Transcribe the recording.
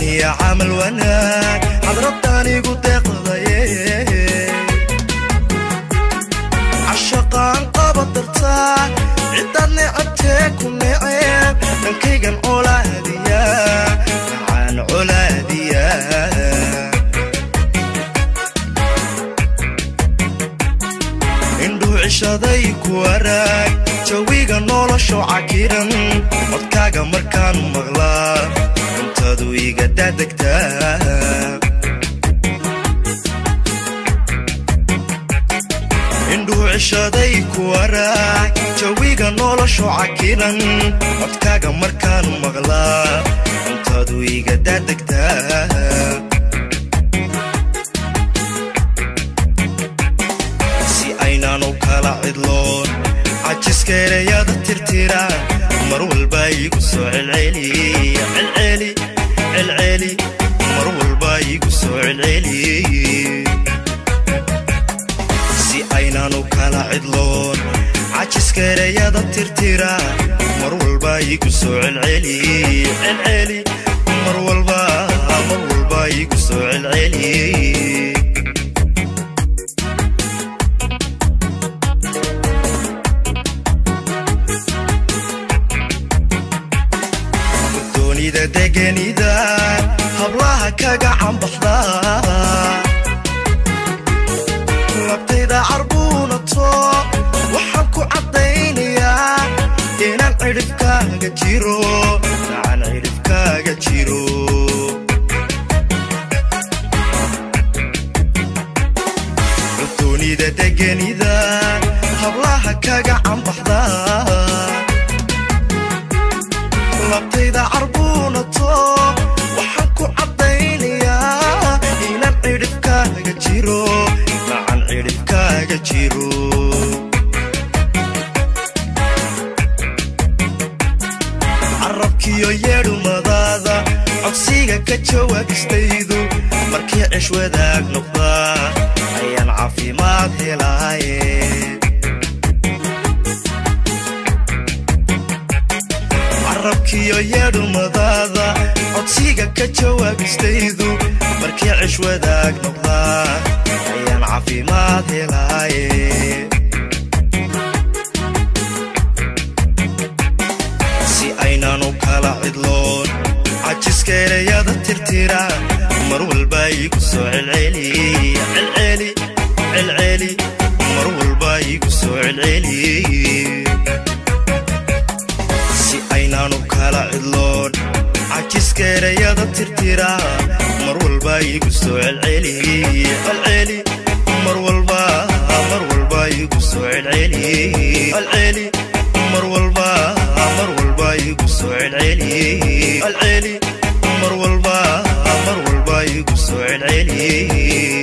يا عمل وناك حضرتاني قلت قضيه عشقان قبضرتك عدني عبتك ونعيب لنكيقن أولاديا عن أولاديا indhu cishaday ku waraag jawiga nolosha cakiran codkaaga markaan maqlaa intadu iga dadagtaa indhu cishaday ku waraag jawiga nolosha cakiran codkaaga markaan maqlaa intadu iga dadagtaa aynanu kala cidloon cajiskeerayada tirtira mar walba igu soo celceli celceli celceli mar walba igu soo celceli si aynanu kala cidloon cajiskeerayada tirtira mar walba igu soo celceli celceli mar walba igu soo celceli degenida hablaha kaga cambaxda labtayda carbuunato waxaan ku caddaynayaa inaan cidhibkaaga jiro nacaan cidhibkaaga jiro cuddoonida degenida hablaha kaga cambaxda labtayda carbuunato waxaan ku caddaynayaa inaan cidhibkaaga jiro nacaan cidhibkaaga jiro carabkiyo yeedhumadaada codsiga ka jawaabistaydu markii cish wadaag noqdaa ayaan caafimaad helaaye carabkiyo yeedhumadaada codsiga ka jawaabistaydu markii cish wadaag noqdaa ayaan caafimaad helaaye si aynanu kala cidloon cajiskeerayada tirtira mar walba igu soo celceli celceli celceli mar walba igu soo celceli aynanu kala cidloon cajiskeerayada tirtira mar walba igu soo celceli celceli mar walba igu soo celceli celceli mar walba igu soo celceli celceli mar walba igu soo celceli